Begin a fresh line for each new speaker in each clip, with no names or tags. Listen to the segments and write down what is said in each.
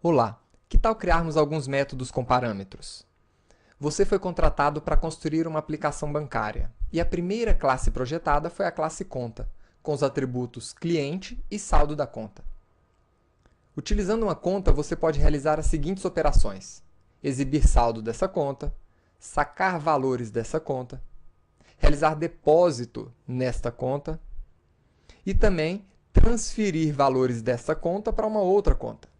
Olá, que tal criarmos alguns métodos com parâmetros? Você foi contratado para construir uma aplicação bancária e a primeira classe projetada foi a classe conta, com os atributos cliente e saldo da conta. Utilizando uma conta, você pode realizar as seguintes operações: exibir saldo dessa conta, sacar valores dessa conta, realizar depósito nesta conta e também transferir valores dessa conta para uma outra conta.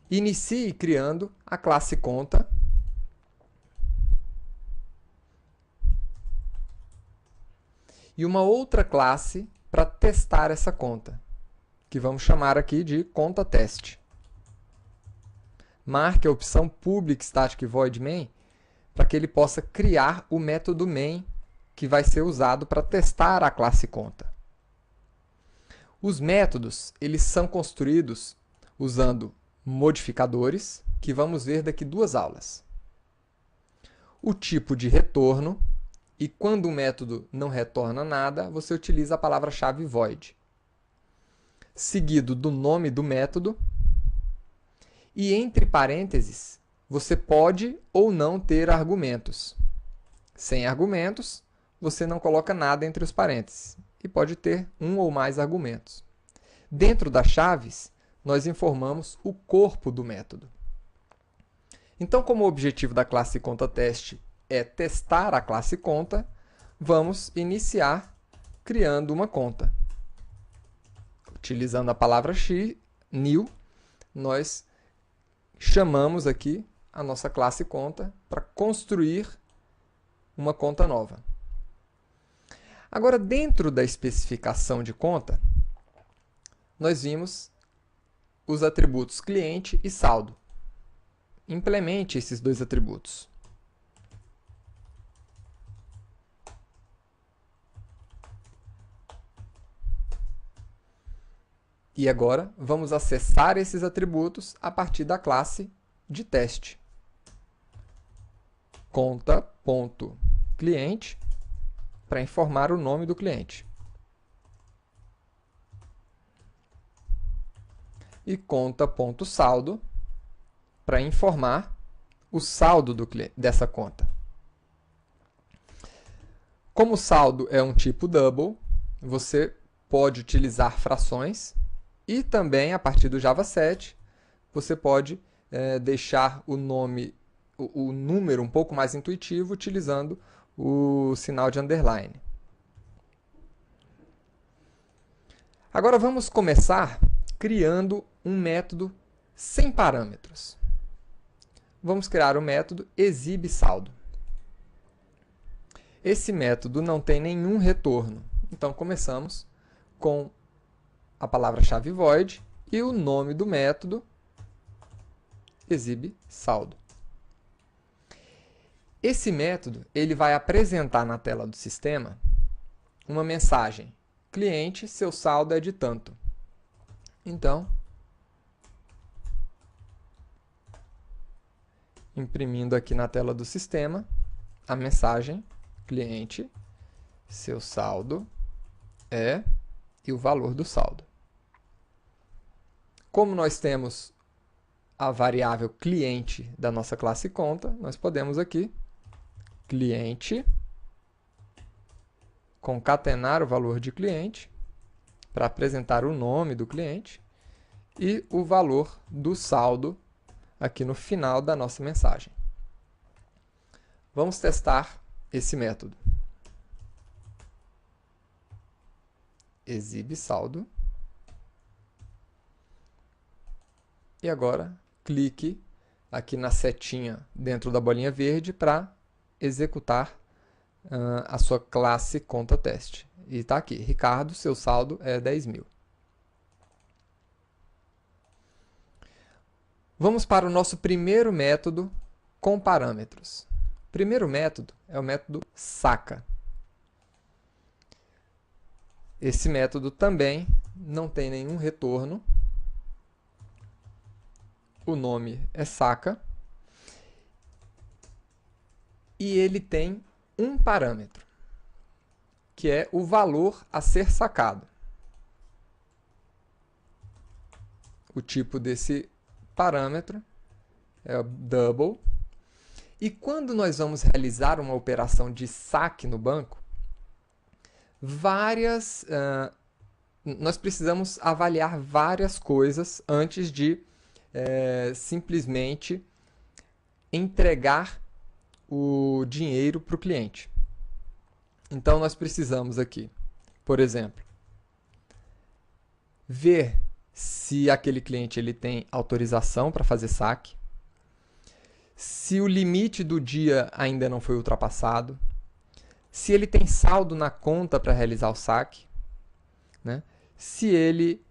Inicie criando a classe conta e uma outra classe para testar essa conta, que vamos chamar aqui de conta teste. Marque a opção Public Static Void Main para que ele possa criar o método main que vai ser usado para testar a classe conta. Os métodos eles são construídos usando modificadores, que vamos ver daqui duas aulas. O tipo de retorno, e quando o método não retorna nada, você utiliza a palavra-chave void. Seguido do nome do método, e entre parênteses, você pode ou não ter argumentos. Sem argumentos, você não coloca nada entre os parênteses, e pode ter um ou mais argumentos. Dentro das chaves, nós informamos o corpo do método. Então, como o objetivo da classe conta-teste é testar a classe conta, vamos iniciar criando uma conta. Utilizando a palavra new, nós chamamos aqui a nossa classe conta para construir uma conta nova. Agora, dentro da especificação de conta, nós vimos os atributos cliente e saldo. Implemente esses dois atributos. E agora, vamos acessar esses atributos a partir da classe de teste. Conta.cliente, para informar o nome do cliente. E conta.saldo, para informar o saldo dessa conta. Como o saldo é um tipo double, você pode utilizar frações e também, a partir do Java 7, você pode deixar o número um pouco mais intuitivo utilizando o sinal de underline. Agora vamos começar criando um método sem parâmetros. Vamos criar o método exibeSaldo. Esse método não tem nenhum retorno, então começamos com a palavra-chave void e o nome do método exibeSaldo. Esse método ele vai apresentar na tela do sistema uma mensagem: cliente, seu saldo é de tanto. Então, imprimindo aqui na tela do sistema a mensagem: cliente, seu saldo é e o valor do saldo. Como nós temos a variável cliente da nossa classe conta, nós podemos aqui cliente concatenar o valor de cliente para apresentar o nome do cliente e o valor do saldo aqui no final da nossa mensagem. Vamos testar esse método. exibeSaldo. E agora, clique aqui na setinha dentro da bolinha verde para executar a sua classe conta-teste. E está aqui, Ricardo, seu saldo é 10.000. Vamos para o nosso primeiro método com parâmetros. O primeiro método é o método saca. Esse método também não tem nenhum retorno. O nome é saca. E ele tem um parâmetro, que é o valor a ser sacado. o tipo desse parâmetro é o double. E quando nós vamos realizar uma operação de saque no banco, nós precisamos avaliar várias coisas antes de simplesmente entregar o dinheiro para o cliente. Então, nós precisamos aqui, por exemplo, ver se aquele cliente ele tem autorização para fazer saque, se o limite do dia ainda não foi ultrapassado, se ele tem saldo na conta para realizar o saque, né? Se ele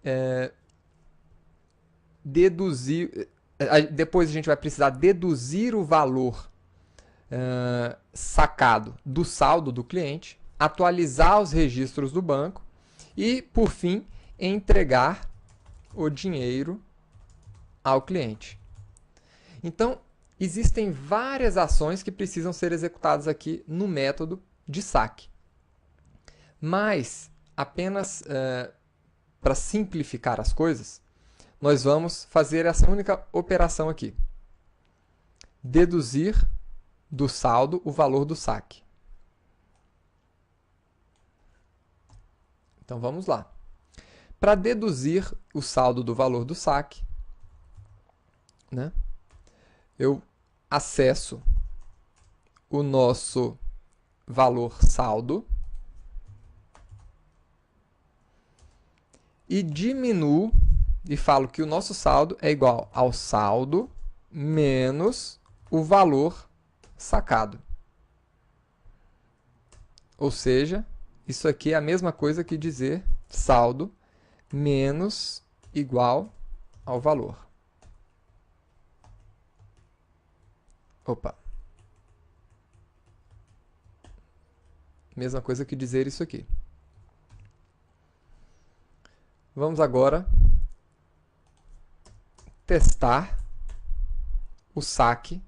deduzir... Depois a gente vai precisar deduzir o valor sacado do saldo do cliente, atualizar os registros do banco e, por fim, entregar o dinheiro ao cliente. Então, existem várias ações que precisam ser executadas aqui no método de saque. Mas, apenas para simplificar as coisas, nós vamos fazer essa única operação aqui. Deduzir do saldo o valor do saque. Então, vamos lá. Para deduzir o saldo do valor do saque, né, eu acesso o nosso valor saldo e diminuo e falo que o nosso saldo é igual ao saldo menos o valor sacado. Ou seja, isso aqui é a mesma coisa que dizer saldo menos igual ao valor. Opa. Mesma coisa que dizer isso aqui. Vamos agora testar o saque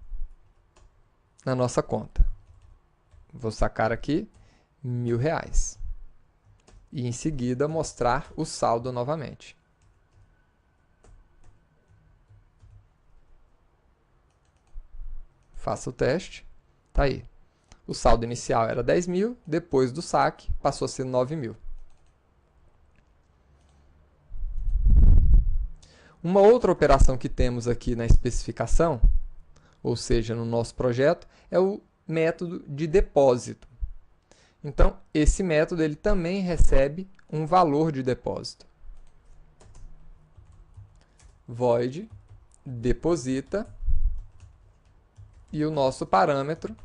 na nossa conta. Vou sacar aqui R$1.000 e em seguida mostrar o saldo novamente. Faça o teste. Tá aí. O saldo inicial era 10.000, depois do saque passou a ser 9.000. Uma outra operação que temos aqui na especificação, ou seja, no nosso projeto, é o método de depósito. Então, esse método ele também recebe um valor de depósito. Void deposita e o nosso parâmetro,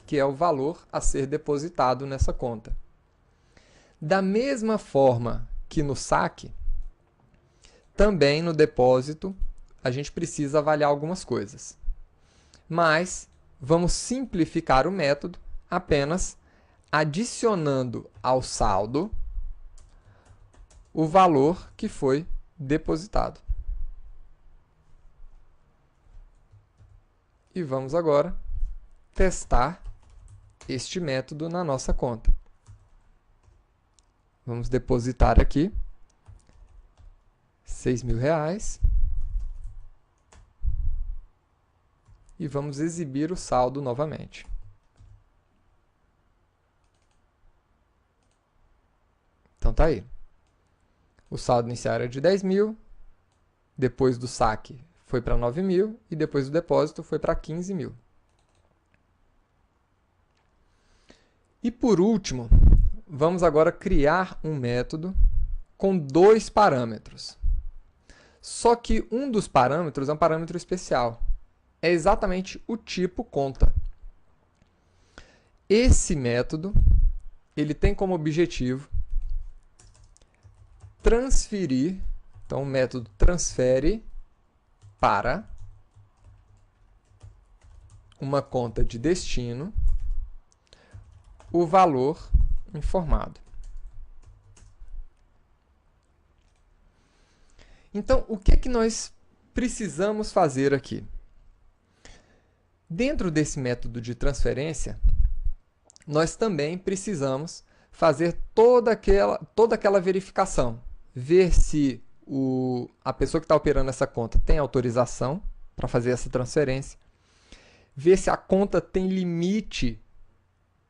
que é o valor a ser depositado nessa conta. Da mesma forma que no saque, também no depósito, a gente precisa avaliar algumas coisas. Mas vamos simplificar o método apenas adicionando ao saldo o valor que foi depositado. E vamos agora testar este método na nossa conta. Vamos depositar aqui R$6.000 e vamos exibir o saldo novamente. Então tá aí. O saldo inicial era de 10.000, depois do saque foi para 9.000 e depois do depósito foi para 15.000. E por último, vamos agora criar um método com dois parâmetros. Só que um dos parâmetros é um parâmetro especial. É exatamente o tipo conta. Esse método ele tem como objetivo transferir, então o método transfere para uma conta de destino o valor informado. Então, o que nós precisamos fazer aqui? Dentro desse método de transferência, nós também precisamos fazer toda aquela verificação. Ver se a pessoa que está operando essa conta tem autorização para fazer essa transferência, ver se a conta tem limite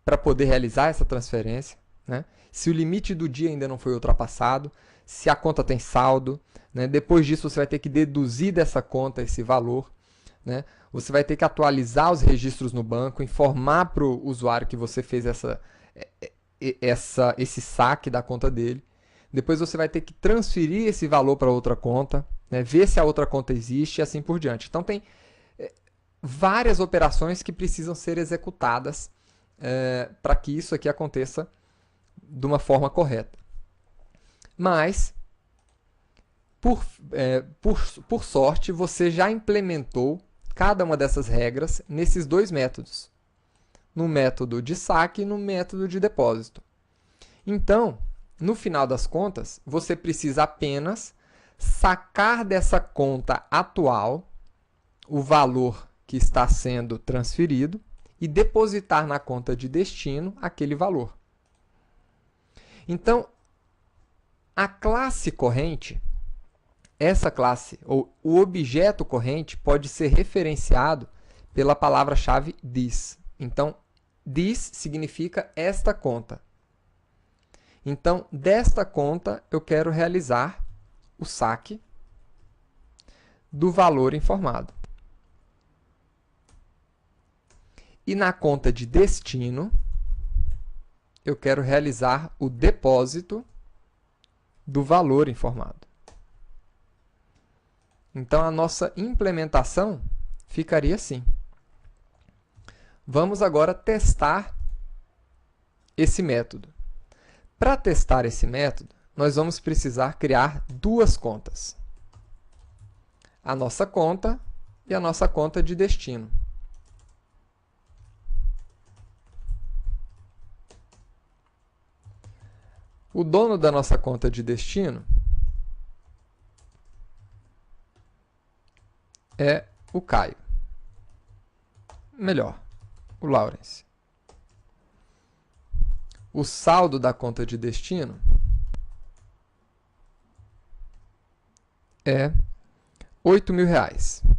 para poder realizar essa transferência, né? Se o limite do dia ainda não foi ultrapassado, se a conta tem saldo, né? Depois disso você vai ter que deduzir dessa conta esse valor, né? Você vai ter que atualizar os registros no banco, informar para o usuário que você fez esse saque da conta dele. Depois você vai ter que transferir esse valor para outra conta, né? Ver se a outra conta existe e assim por diante. Então tem várias operações que precisam ser executadas para que isso aqui aconteça de uma forma correta. Mas, por sorte, você já implementou cada uma dessas regras nesses dois métodos, no método de saque e no método de depósito. Então, no final das contas, você precisa apenas sacar dessa conta atual o valor que está sendo transferido e depositar na conta de destino aquele valor. Então, a classe corrente, essa classe, ou o objeto corrente, pode ser referenciado pela palavra-chave this. Então, this significa esta conta. Então, desta conta, eu quero realizar o saque do valor informado. E na conta de destino, eu quero realizar o depósito do valor informado. Então, a nossa implementação ficaria assim. Vamos agora testar esse método. Para testar esse método, nós vamos precisar criar duas contas. A nossa conta e a nossa conta de destino. O dono da nossa conta de destino é o Caio. Melhor, o Lawrence. O saldo da conta de destino é R$8.000.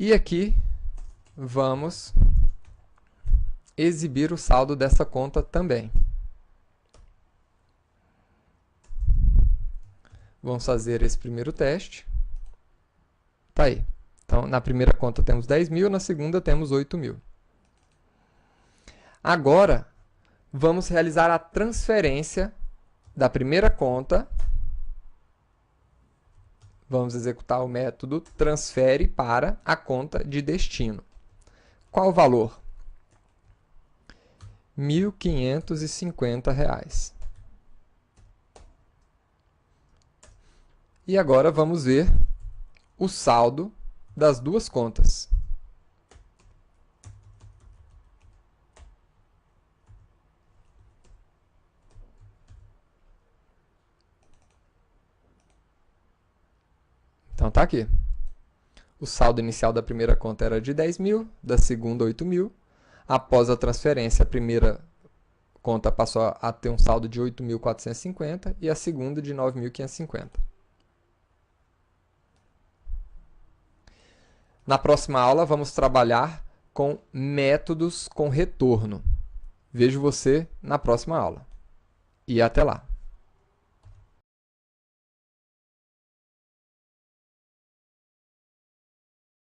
E aqui vamos exibir o saldo dessa conta também. Vamos fazer esse primeiro teste. Tá aí. Então, na primeira conta temos 10.000, na segunda temos 8.000. Agora, vamos realizar a transferência da primeira conta. Vamos executar o método transfere para a conta de destino. Qual o valor? R$1.550. E agora vamos ver o saldo das duas contas. Então tá aqui. O saldo inicial da primeira conta era de 10.000, da segunda 8.000. Após a transferência, a primeira conta passou a ter um saldo de 8.450 e a segunda de 9.550. Na próxima aula, vamos trabalhar com métodos com retorno. Vejo você na próxima aula. E até lá!